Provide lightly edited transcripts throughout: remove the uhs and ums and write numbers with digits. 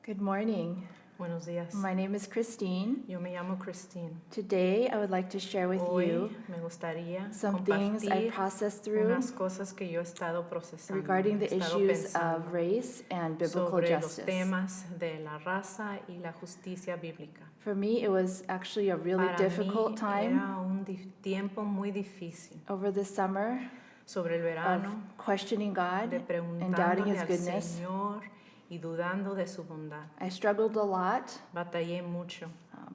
Good morning. Buenos días. My name is Christine. Yo me llamo Christine. Today, I would like to share with Hoy you me gustaría some things I compartir processed through unas cosas que yo he estado procesando, regarding he the estado issues pensando of race and biblical sobre los justice. temas de la raza y la justicia bíblica. For me, it was actually a really Para difficult mí time era un tiempo muy difícil over the summer sobre el of verano, questioning God de and doubting preguntándole His al goodness. Señor y dudando de su bondad. I struggled a lot, Batallé mucho,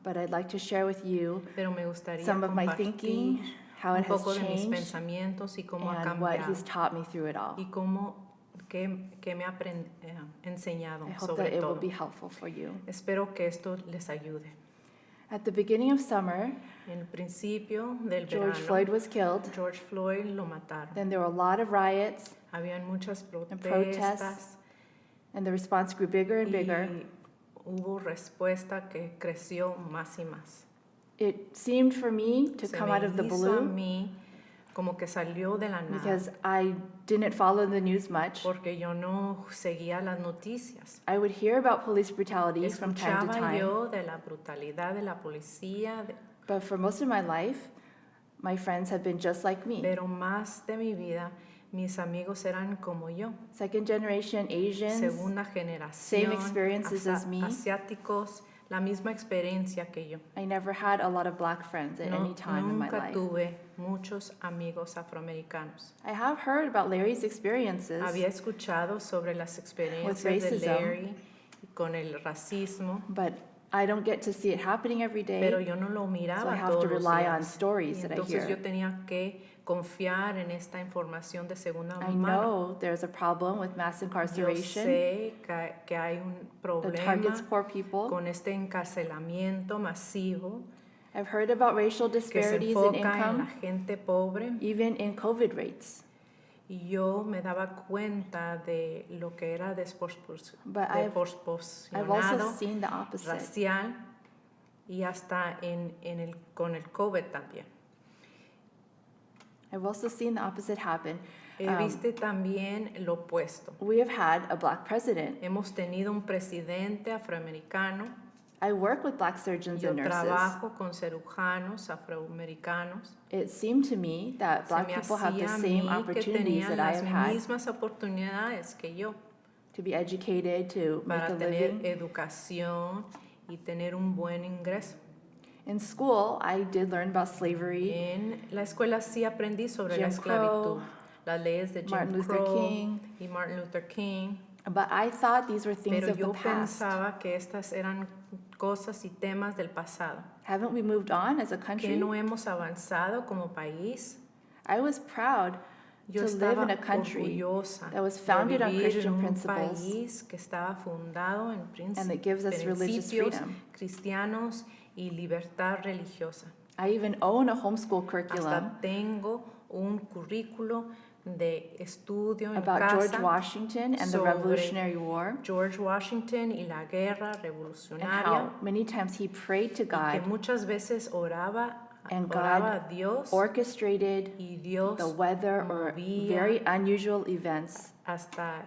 but I'd like to share with you pero me gustaría some of my compartir thinking, how un it has poco de mis changed, pensamientos y cómo ha and what cambiado. He's taught me through it all. Y qué me ha enseñado I hope sobre that it will todo. be helpful for you. Espero que esto les ayude. At the beginning of summer, En el principio del George verano, Floyd was killed. George Floyd lo mataron. Then there were a lot of riots, Habían muchas protests, protestas and the response grew bigger and bigger. y hubo respuesta que creció más y más. It seemed for me to Se come me out of the hizo a blue mí como que salió de la nada because I didn't follow the news much. porque yo no seguía las noticias. I would hear about police brutality from time to Escuchaba time, yo de la brutalidad de la policía, but for most of my life, my friends have been just like me. pero más de mi vida, mis amigos eran como yo. Second generation Asians, Segunda generación, experiences as me. asiáticos, la misma experiencia que yo. I never had a lot of black friends at any time in my Nunca life. tuve muchos amigos afroamericanos. I have heard about Larry's experiences, Había escuchado sobre las experiencias de racism. Larry con el racismo, but I don't get to see it happening every pero day. yo no lo So I miraba have todos to los rely on días. stories Y that I entonces yo hear. tenía que confiar en esta información de segunda I mano. know there's a problem with mass Yo incarceration sé que hay un that problema targets poor people. con este encarcelamiento masivo I've heard about racial que se disparities in enfoca en la income, gente pobre, even in COVID rates. y yo me daba cuenta de lo que era But I've also desproporcionado, seen the opposite. racial, y hasta con el COVID también. I've also seen the opposite happen. He visto también lo opuesto. We have had a black president. Hemos tenido un presidente afroamericano. I work with black surgeons Yo and nurses. trabajo con cirujanos afroamericanos. It seemed to me that black Se me people have the hacía a same mí que opportunities tenían that I las have had mismas oportunidades que yo to be educated, to make para a tener living. educación y tener un buen ingreso. In school, I did learn about slavery, En la escuela sí aprendí sobre la Jim esclavitud, Crow, las leyes de Jim Martin Luther Crow King. y Martin Luther King, but I thought these were things pero of the yo past. pensaba que estas eran cosas y temas del pasado. Haven't we moved on as a ¿Que country? no hemos avanzado como país? I was proud Yo to live estaba in a country orgullosa that was de founded on vivir Christian en un principles país que estaba fundado en and that gives us religious principios freedom. cristianos y libertad religiosa. I even own a homeschool curriculum Hasta tengo un currículo de estudio en about casa George Washington and the sobre Revolutionary War George Washington y la guerra and revolucionaria, how many times he prayed to y que God muchas veces oraba and a God Dios orchestrated y Dios the weather or movía very unusual events hasta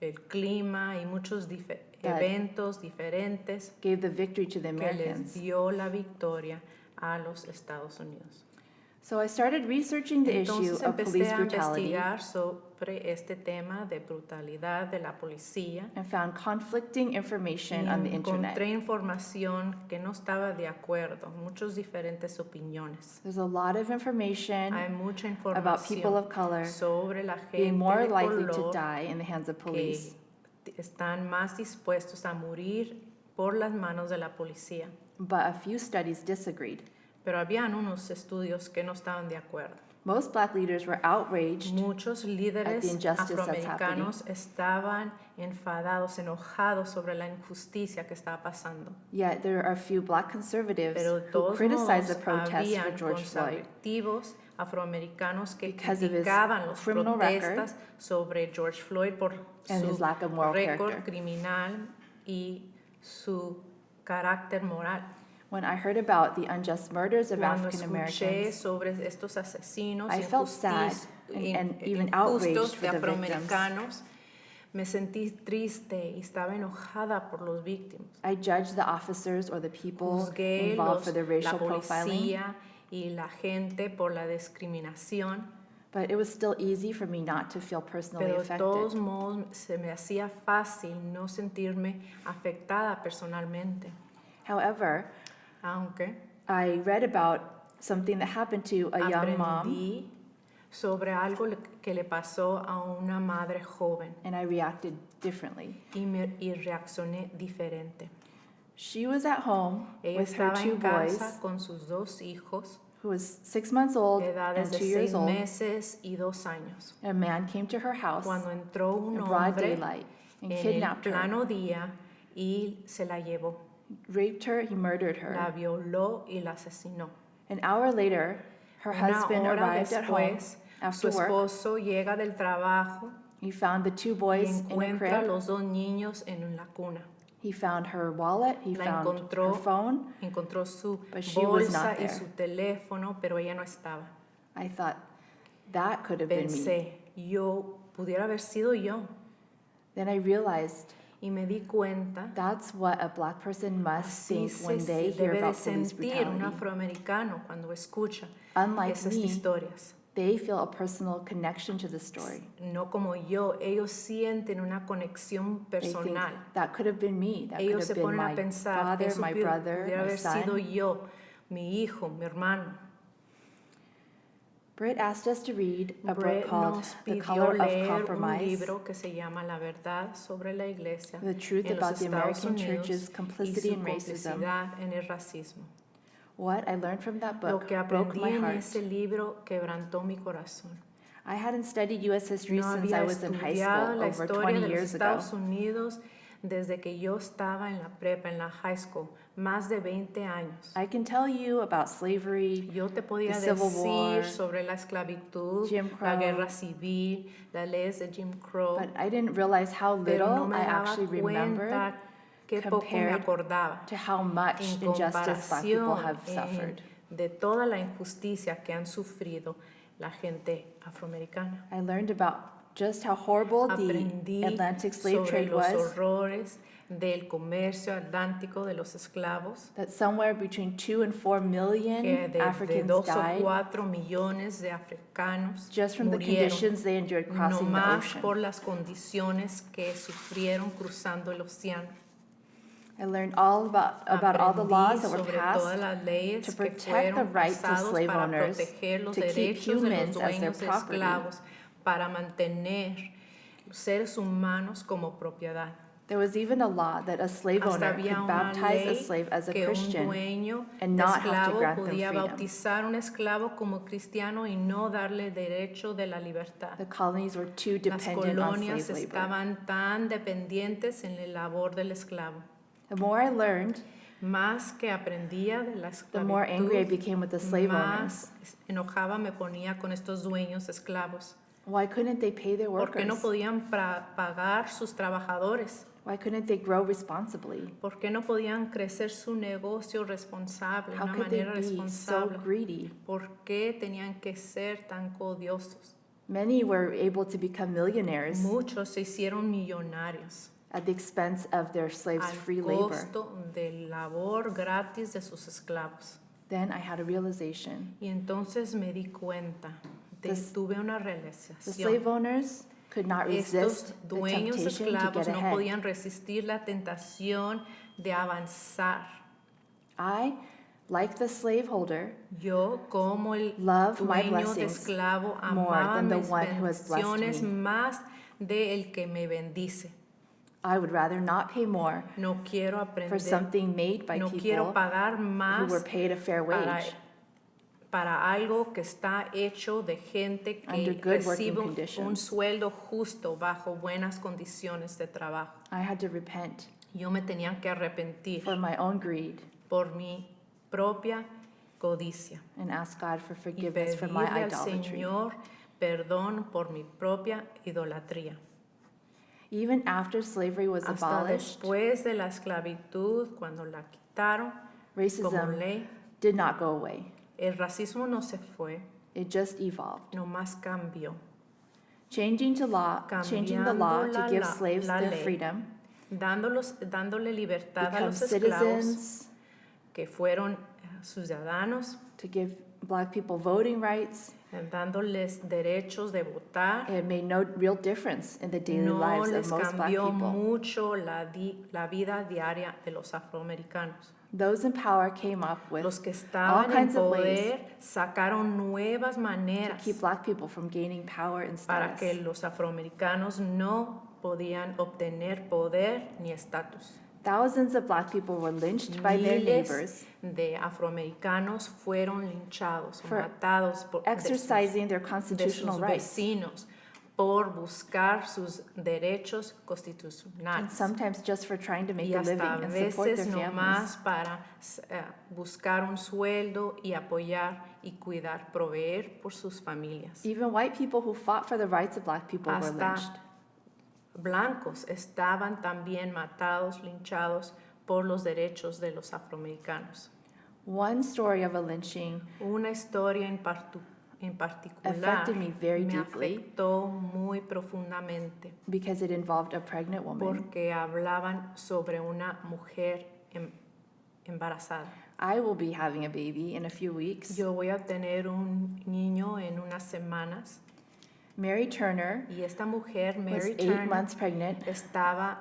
el clima y muchos That eventos diferentes gave the victory to the que les Americans. dio la victoria a los Estados Unidos. So I started researching the issue Entonces of police empecé a brutality investigar sobre este tema de brutalidad de la policía and found conflicting information y on the internet. encontré información que no estaba de acuerdo, muchas diferentes opiniones. There's a lot of information Hay mucha about people información of color sobre la gente being more de likely to color die in the hands of police. que están más dispuestos a morir por las manos de la policía. But a few studies disagreed. Pero habían unos estudios que no estaban de acuerdo. Most black leaders were outraged Muchos at the líderes injustice that's afroamericanos estaban enfadados, enojados sobre la injusticia que estaba pasando. Yet there are a few black conservatives Pero de who todos criticize the modos, protests for habían George Floyd conservativos afroamericanos que because of his criticaban las criminal protestas sobre George Floyd por and su his lack of moral récord character. criminal y su carácter moral. When I heard about the unjust murders of Cuando African escuché Americans, sobre estos asesinos I felt sad and even outraged injustos for de the victims. afroamericanos, Me sentí triste y estaba enojada por los víctimas. I judged the officers or the people Juzgué involved for the la racial profiling, policía y la gente por la discriminación, but it was still easy for me not to feel personally pero de todos affected. modos se me hacía fácil no sentirme afectada personalmente. However, Aunque I read about something that happened to a young mom, aprendí sobre algo que le pasó a una madre joven and I reacted differently. y reaccioné diferente. She was at home Ella with her estaba 2 en boys, casa con sus 2 hijos, who was 6 months old de edades and de 2 years 6 old. meses y 2 años. A man came to her house Cuando entró un in broad hombre daylight and en el kidnapped her, plano día y se la llevó, raped her, he murdered la her. violó y la asesinó. An hour later, her Una husband hora arrived at home después, su after work. esposo llega del trabajo He found the 2 y boys in a encuentra a crib. los 2 niños en la cuna. He found her wallet, he La found encontró, her phone. encontró su But she was bolsa not y there. su teléfono, pero ella no estaba. I thought, that could have been me. Pensé, pudiera haber sido yo. Then I realized Y me di cuenta, that's what a black person must así think when se they hear debe de about police sentir un brutality. afroamericano cuando escucha Unlike esas me, historias. they feel a personal connection to the story. No como yo, ellos sienten una conexión They think, personal. that could have been me. That could Ellos have se been ponen a my pensar, father, eso my brother, pudiera my haber sido son. yo, mi hijo, mi hermano. Britt asked us to read a Brett book called nos The pidió Color of leer un Compromise, libro que se llama La verdad sobre la iglesia The Truth en los About the Estados American Unidos Church's y Complicity su in Racism. complicidad en el racismo. What I learned from that Lo book que broke aprendí my en heart. ese libro quebrantó mi corazón. I hadn't studied U.S. history No since había I was in high estudiado school la over historia 20 de los years ago. Estados Unidos desde que yo estaba en la prepa, en la high school, más de 20 años. I can tell you about slavery, Yo te podía the Civil War, decir sobre la esclavitud, Jim la Crow, guerra civil, las leyes de Jim Crow, but I didn't realize how pero no little me I daba actually remembered cuenta qué poco me compared acordaba to how much en injustice black people comparación have suffered. de toda la injusticia que han sufrido la gente afroamericana. I learned about just how horrible the Aprendí Atlantic slave sobre trade los was, horrores del comercio atlántico de los esclavos, that somewhere between 2 and 4 million que de Africans 2 o died 4 millones de africanos just from the murieron, conditions they endured no crossing the más ocean. por las condiciones que sufrieron cruzando el océano. I learned all about all the Aprendí laws that were sobre passed todas las leyes to que protect the fueron rights of pasados slave para owners, proteger los to keep derechos de los humans as their dueños de property. esclavos, para mantener los seres humanos como propiedad. There was even a law that a slave Hasta owner había could una baptize a ley slave as a que un Christian dueño and de not have to esclavo grant them podía freedom. bautizar un esclavo como cristiano y no darle derecho de la libertad. The colonies were too Las dependent on colonias slave labor. estaban tan dependientes en la labor del esclavo. The more I learned, Más que aprendía de la the more angry I esclavitud, became with the slave owners. más enojada me ponía con estos dueños esclavos. Why couldn't they pay their ¿Por qué no workers? podían pagar sus trabajadores? Why couldn't they grow responsibly? ¿Por qué no podían crecer su negocio responsable, de How una could they manera be so responsable? greedy? ¿Por qué tenían que ser tan codiosos? Many were able to become millionaires Muchos se hicieron millonarios at the expense of their slaves' al free labor. costo de labor gratis de sus esclavos. Then I had a realization. Y entonces me di cuenta, tuve una The realización. slave owners could not Estos resist the dueños temptation to esclavos get no ahead. podían resistir la tentación de avanzar. I, like the slaveholder, Yo, como el love my dueño de blessings esclavo, more amaba than the mis one who has blessed bendiciones me. más de el que me bendice. I would rather not pay more No quiero for aprender, something made by no people quiero pagar who más were paid a fair wage. para algo que está hecho de gente Under que good working recibe un conditions. sueldo justo bajo buenas condiciones de trabajo. I had to repent Yo me tenía que arrepentir for my own greed por mi propia codicia and ask God for y forgiveness for my pedirle al idolatry. Señor perdón por mi propia idolatría. Even after slavery was Hasta abolished, después de la esclavitud, cuando la quitaron como racism ley, did not go away. el racismo no se fue, It just evolved. nomás cambió. changing the law cambiando to give slaves la their ley, freedom, dándole libertad a become los esclavos citizens, que fueron ciudadanos, to give Black people voting rights. dándoles derechos de votar. It made no real difference in the daily No lives of les most Black cambió people. mucho la vida diaria de los afroamericanos. Those in power came up with Los que all estaban en kinds of ways poder sacaron nuevas to maneras keep Black people from gaining power and para que status. los afroamericanos no podían obtener poder ni estatus. Thousands of Black people were lynched by their Miles neighbors de afroamericanos fueron linchados o For matados de exercising their sus constitutional rights. vecinos por buscar sus derechos And constitucionales. sometimes just for trying to make Y a living hasta a and support their veces families. nomás para buscar un sueldo y apoyar y cuidar, proveer por sus familias. Even white people who fought for the rights of Black people were Hasta lynched. blancos estaban también matados, linchados por los derechos de los afroamericanos. One story of a lynching Una historia en particular affected me very me deeply afectó muy profundamente because it involved a pregnant woman. porque hablaban sobre una mujer embarazada. I will be having a baby in a few weeks. Yo voy a tener un niño en unas semanas Mary Turner y esta mujer, was Mary 8 Turner, months pregnant estaba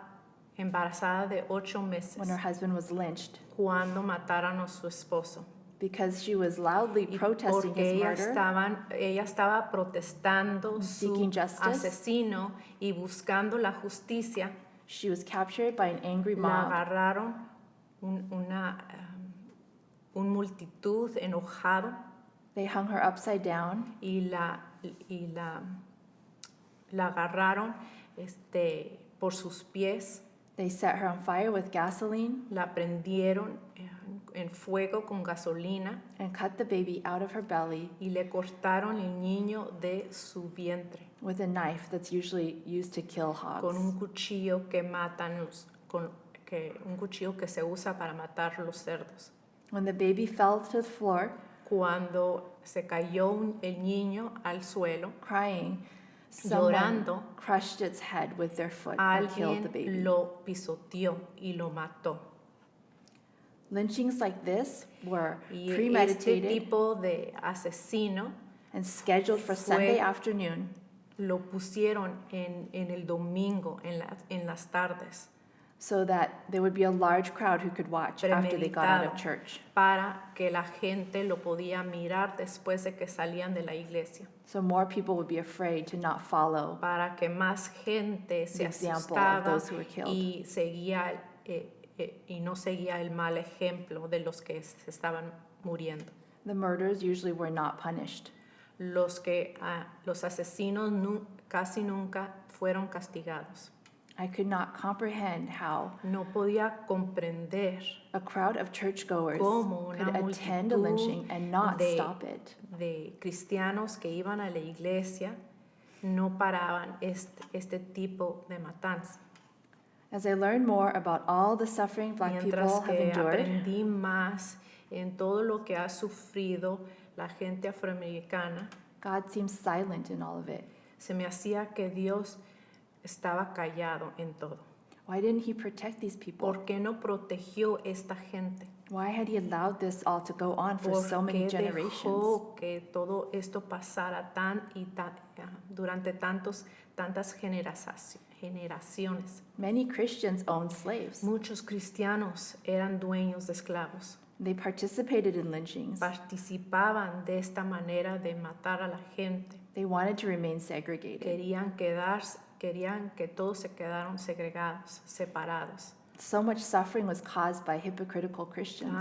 embarazada de 8 meses when her husband was lynched cuando mataron a su esposo. because she was loudly Y protesting porque his murder. ella estaba protestando su Seeking justice. asesino y buscando la justicia. She was captured by an angry La mob. agarraron un multitud enojado They hung her upside down y la agarraron por sus pies, They set her on fire with gasoline la prendieron en fuego con gasolina and cut the baby out of her belly y le cortaron el niño de su vientre with a knife that's usually used to kill con hogs. un cuchillo que un cuchillo que se usa para matar los cerdos. When the baby fell to the floor, Cuando se cayó el niño al suelo, crying, someone llorando, crushed its head with their foot and killed the baby. alguien lo pisoteó y lo mató. Lynchings like this were Y este premeditated tipo de asesino and scheduled for fue- Sunday afternoon lo pusieron en el domingo, en las tardes, so that there would be a large crowd who could watch after they got out of Premeditado. church. para que la gente lo podía mirar después de que salían de la iglesia, So more people would be afraid to not follow para que más gente se the example of asustaba those who were killed. y no seguía el mal ejemplo de los que se estaban muriendo. The murders usually were not punished. Los asesinos casi nunca fueron castigados. I could not comprehend how No podía comprender a crowd of churchgoers cómo una could attend a lynching and not de- stop it. de cristianos que iban a la iglesia no paraban este tipo de matanza. As I learned more about all the suffering Black Mientras people have que endured, aprendí más en todo lo que ha sufrido la gente afroamericana, God seems silent in all of it. se me hacía que Dios estaba callado en todo. Why didn't He protect these people? ¿Por qué no protegió esta gente? Why had He allowed this all to go on for ¿Por so many qué generations? dejó que todo esto pasara durante tantas generaciones? Many Christians owned slaves. Muchos cristianos eran dueños de esclavos. They participated in lynchings. Participaban de esta manera de matar a la gente. They wanted to remain segregated. Querían que todos se quedaran segregados, separados. So much suffering was caused by hypocritical Christians.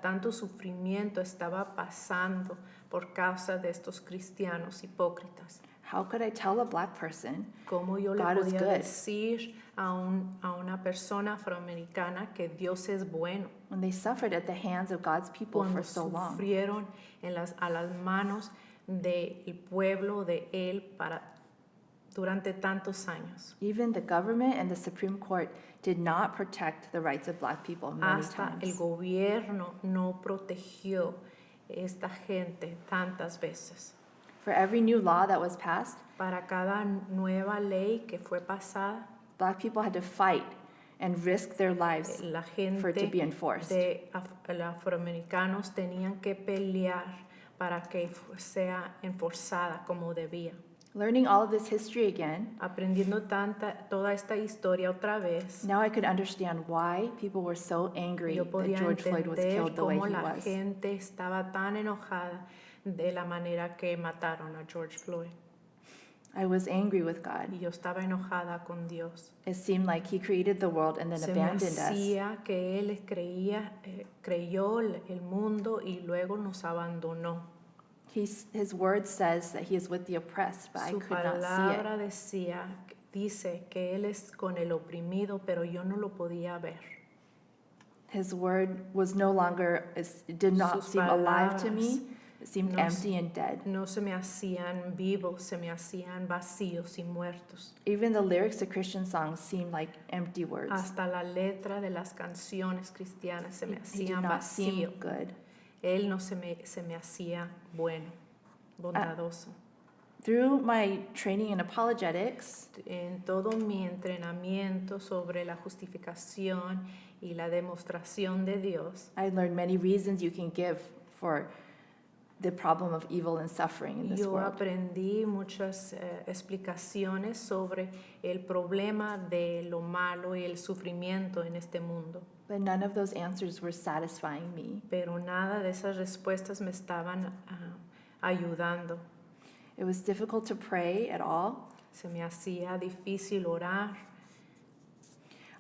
Tanto sufrimiento estaba pasando por causa de estos cristianos hipócritas. How could I tell a Black person ¿Cómo yo le God is podía good decir a una persona afroamericana que Dios es bueno when they suffered at the hands of God's people cuando for so long? sufrieron a las manos del pueblo de Él durante tantos años? Even the government and the Supreme Court did not protect the rights of Black people many Hasta el times. gobierno no protegió esta gente tantas veces. For every new law that was passed, Para cada nueva ley que fue pasada, Black people had to fight and risk their lives la for it to gente be enforced. de afroamericanos tenían que pelear para que sea enforzada como debía. Learning all of this history again, Aprendiendo toda esta historia otra vez, now I could understand why people were so angry yo that podía George Floyd was entender killed the way cómo he la was. gente estaba tan enojada de la manera que mataron a George Floyd. I was angry with God. Y yo estaba enojada con Dios. It seemed like he created the world and then Se me abandoned us. hacía que Él creyó el mundo y luego nos abandonó. His word says that he is with the oppressed, but I Su could not see it. palabra dice que Él es con el oprimido, pero yo no lo podía ver. His word was no longer, it did not Sus seem alive to palabras me. It seemed no empty and dead. No se me hacían vivos, se me hacían vacíos y muertos. Even the lyrics of Christian songs seemed like empty words. Hasta la letra de las canciones cristianas se me He did hacían not seem vacío. good. Él no se me hacía bueno, bondadoso. Through my training in apologetics, En todo mi entrenamiento sobre la justificación y la demostración de Dios, I learned many reasons you can give for the problem of evil and suffering in this yo world. aprendí muchas explicaciones sobre el problema de lo malo y el sufrimiento en este mundo. But none of those answers were satisfying me. Pero nada de esas respuestas me estaban ayudando. It was difficult to pray at all. Se me hacía difícil orar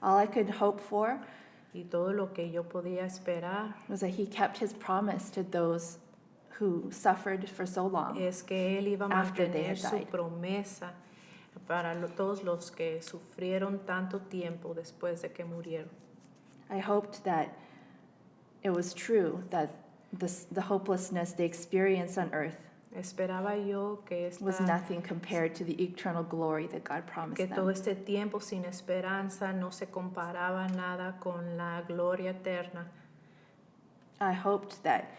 All I could hope for y todo lo que yo podía esperar was that he kept his promise to those who suffered for so long. es que Él iba a After they mantener had su died. promesa para todos los que sufrieron tanto tiempo después de que murieron. I hoped that it was true that the hopelessness they experienced on earth Esperaba yo que, was nothing compared to the eternal glory that God promised que todo them. este tiempo sin esperanza no se comparaba nada con la gloria eterna. I hoped that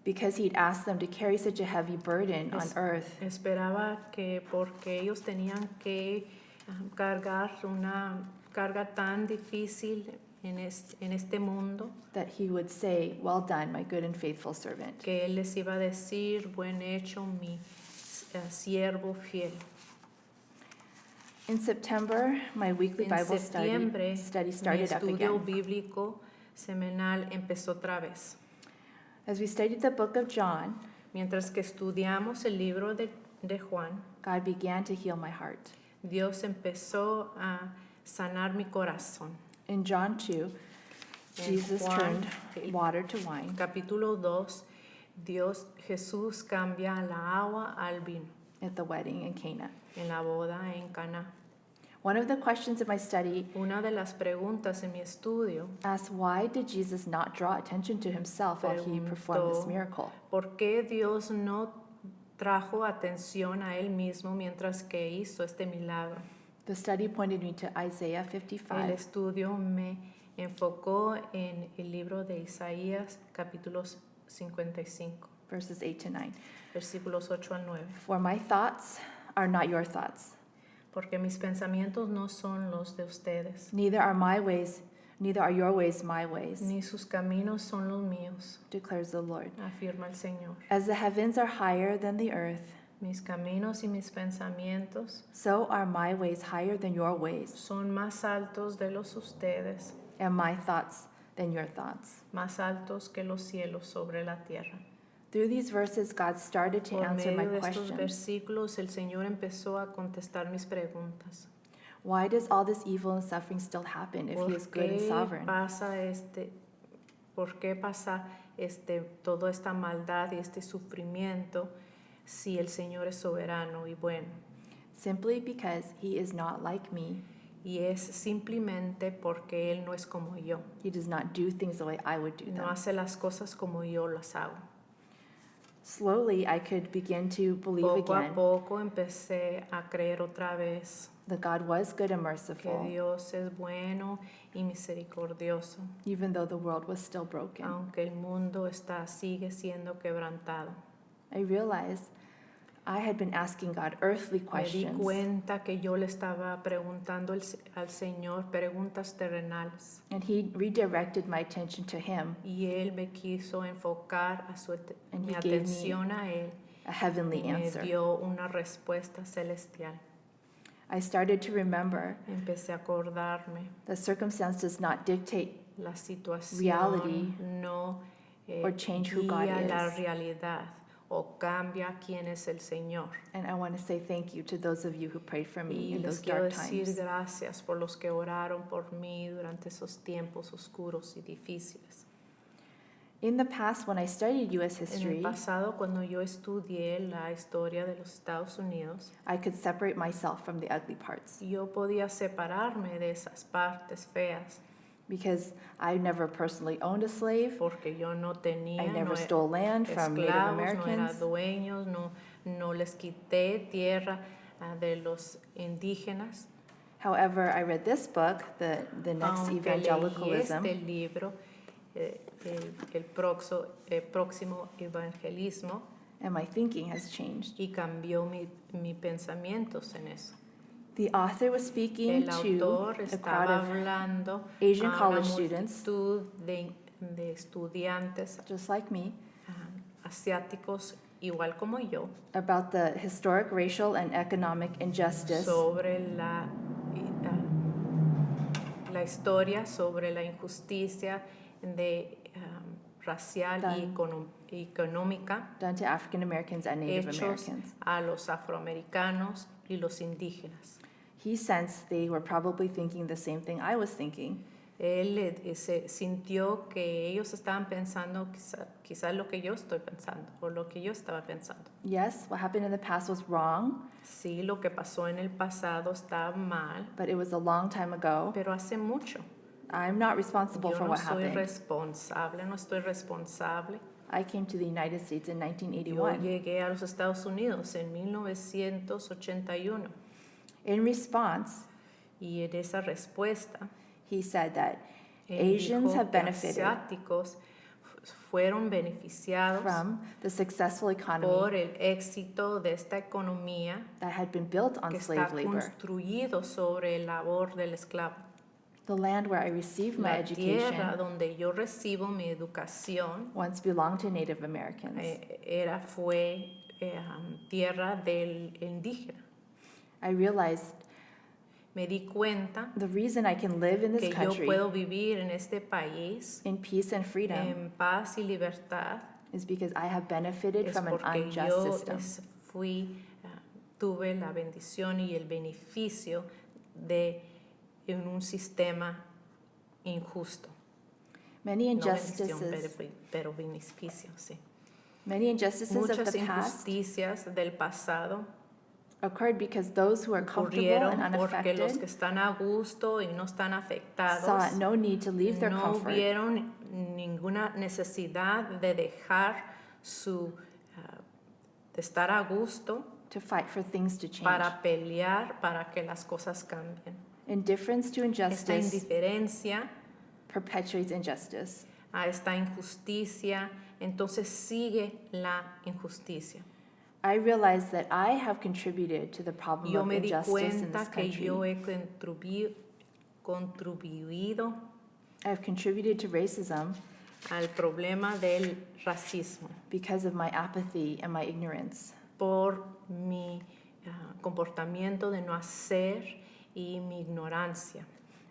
because he'd asked them to carry such a heavy burden on earth, Esperaba que porque ellos tenían que cargar una carga tan difícil en este mundo, that he would say, "Well done, my good and faithful servant." que Él les iba a decir, buen hecho, mi siervo fiel. In September, my weekly En Bible septiembre, study mi started up estudio again. bíblico semanal empezó otra vez. As we studied the book of John, Mientras que estudiamos el libro de Juan, God began to heal my heart. Dios empezó a sanar mi corazón. In John 2, En Jesus Juan, turned el water to wine. capítulo 2, Jesús cambia la agua al vino At the wedding in Cana. en la boda en Caná. One of the questions of my study Una de las preguntas en mi estudio, asked, why did Jesus not draw attention to himself while he performed this Preguntó, miracle? ¿por qué Dios no trajo atención a Él mismo mientras que hizo este milagro? The study pointed me to Isaiah El 55, estudio me enfocó en el libro de Isaías, capítulos 55, verses 8 to 9. versículos 8 al 9. For my thoughts are not your thoughts, Porque mis pensamientos no son los de ustedes, neither are your ways my ways, ni sus caminos son los míos, declares the Lord. afirma el Señor. As the heavens are higher than the earth, Mis caminos y mis pensamientos so are my ways higher than your ways, son más altos de los ustedes, and my thoughts than your thoughts. más altos que los cielos sobre la tierra. Through these verses, God started to Por answer my medio de estos questions. versículos, el Señor empezó a contestar mis preguntas. Why does all this evil and suffering still happen if ¿Por he is good and qué sovereign? por qué pasa toda esta maldad y este sufrimiento si el Señor es soberano y bueno? Simply because he is not like me. Y es simplemente porque Él no es como yo. He does not do things the way I would do No them. hace las cosas como yo las hago. Slowly, I could begin to believe Poco a again poco empecé a creer otra vez that God was good and que merciful, Dios es bueno y misericordioso, even though the world was still broken. aunque el mundo sigue siendo quebrantado. I realized I had been asking God earthly Me di questions, cuenta que yo le estaba preguntando al Señor preguntas terrenales and He redirected my attention to Him, y Él me quiso enfocar And mi he gave me atención a Él a heavenly y me answer. dio una respuesta celestial. I started to remember Empecé a acordarme, that circumstance does not dictate la situación Reality no or change who God guía la is. realidad o cambia quién es el Señor. And I want to say thank you to those of you who prayed for me Y in les those quiero dark decir times. gracias por los que oraron por mí durante esos tiempos oscuros y difíciles. In the past, when I studied U.S. En el history, pasado, cuando yo estudié la historia de los Estados Unidos, I could separate myself from the ugly parts yo podía separarme de esas partes feas because I never personally owned a slave. porque yo no tenía I never no stole land from Native esclavos, no era Americans. dueños, no les quité tierra de los indígenas. However, I read this book, The Next Aunque leí Evangelicalism, este libro, el próximo evangelismo, and my thinking has changed. y cambió mi pensamientos en eso. The author was speaking El to autor a crowd estaba of hablando Asian a una college students, multitud de estudiantes just like me, asiáticos igual como yo about the historic racial and economic injustice sobre la historia, sobre la injusticia racial y económica done to African Americans and Native hechos Americans. a los afroamericanos y los indígenas. He sensed they were probably thinking the same thing I was thinking, Él se sintió que ellos estaban pensando quizás lo que yo estoy pensando o lo que yo estaba pensando. yes, what happened in the past was wrong, Sí, lo que pasó en el pasado está mal, but it was a long time ago. pero hace mucho. I'm not responsible Yo for no what soy happened. responsable, no estoy responsable. I came to the United States in Yo 1981. llegué a los Estados Unidos en 1981 In response, y en esa respuesta he said that él Asians dijo have que benefited asiáticos fueron beneficiados from the successful por economy el éxito de esta economía that had been built on que slave está labor. construido sobre el labor del esclavo. The land where I received my La tierra education donde yo recibo mi educación once belonged to Native Americans. fue tierra del indígena. I realized Me di cuenta the reason I can live in this que yo country puedo vivir en este país in peace and freedom en paz y libertad is because I have benefited es from an porque unjust yo system. tuve la bendición y el beneficio de en un sistema injusto. Many No bendición, injustices, pero beneficio, sí. many injustices of Muchas the past injusticias del pasado occurred because those who are comfortable and ocurrieron porque los que unaffected están a gusto y no están afectados saw no need to leave their no comfort vieron ninguna necesidad de dejar de estar a gusto to fight for things to change. para pelear para que las cosas cambien. Indifference to Esta injustice indiferencia perpetuates injustice. a esta injusticia, entonces sigue la injusticia. I realize that I have contributed to the problem Yo of me di injustice in this cuenta que yo country. he contribuido I have contributed to racism al problema del racismo because of my apathy and my ignorance. por mi comportamiento de no hacer y mi ignorancia.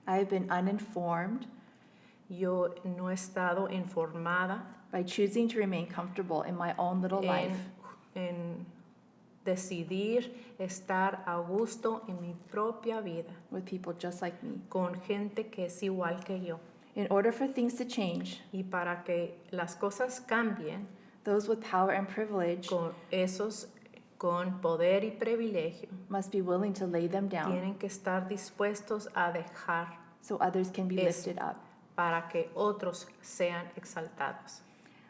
I have been uninformed Yo no he estado informada by choosing to remain comfortable in my own little life. en decidir estar a gusto en mi propia vida With people just like me. con gente que es igual que yo. In order for things to change, Y para que las cosas cambien, those with power and privilege con poder y privilegio, must be willing to lay them down tienen que estar dispuestos a dejar so others can be Eso. lifted up. para que otros sean exaltados.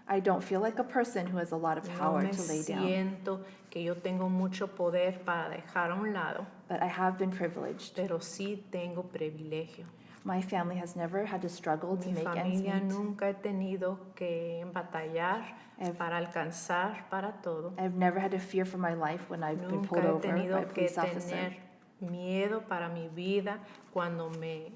I don't feel like a person who has a lot of No power me to lay down, siento que yo tengo mucho poder para dejar a un lado, but I have been privileged. pero sí tengo privilegio. My family has never had to struggle to Mi make ends familia meet. nunca he tenido que batallar Ev- para alcanzar para todo. I've never had to fear for my life when I've been pulled Nunca he over by a tenido que police officer. tener miedo para mi vida cuando me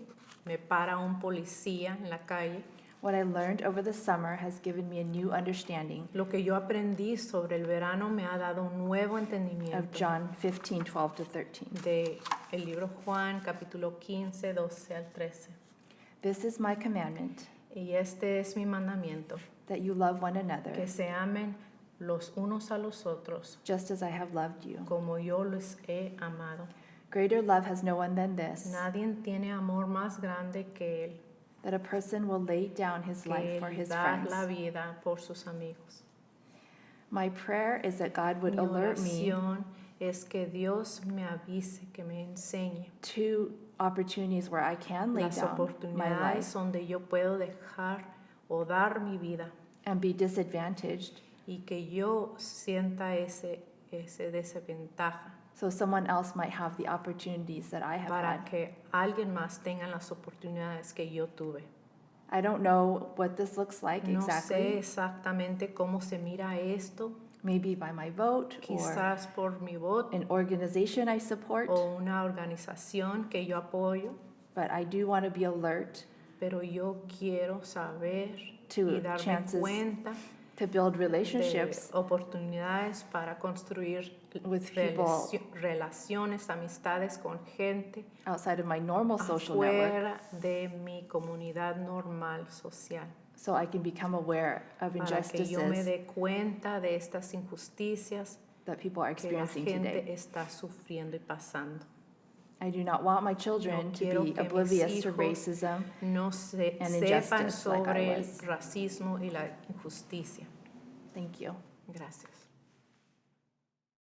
para un policía en la calle. What I learned over the summer has given me a new understanding Lo que yo aprendí sobre el verano me ha dado un nuevo of entendimiento John 15:12-13. de el libro Juan, capítulo 15, 12 al 13. This is my commandment, Y este es mi mandamiento, that you love one another, que se amen los unos a los otros, just as I have loved you. como yo les he amado. Greater love has no one than this, Nadie tiene amor más grande que él, that a person will lay down his life que for él his dar friends. la vida por sus amigos. My prayer is that God would Mi alert me oración es que Dios me avise, que me enseñe to opportunities where I can lay las down my oportunidades life donde yo puedo dejar o dar mi vida and be disadvantaged y que yo sienta ese desventaja so someone else might have the opportunities that I have para had. que alguien más tenga las oportunidades que yo tuve. I don't know what this looks like No sé exactly, exactamente cómo se mira esto, maybe by my vote or quizás por mi voto an organization I support, o una organización que yo apoyo, but I do want to be alert pero yo quiero saber to y darme chances cuenta to build de relationships oportunidades para construir with people relaciones, amistades con gente outside of my normal social network afuera de mi comunidad normal social, so I can become aware of para que yo me injustices dé cuenta de estas injusticias that people are que la experiencing gente today. está sufriendo y pasando. I do not want my children No to quiero be que mis oblivious to hijos racism No and sepan injustice like I sobre el was. racismo y la injusticia. Thank you. Gracias.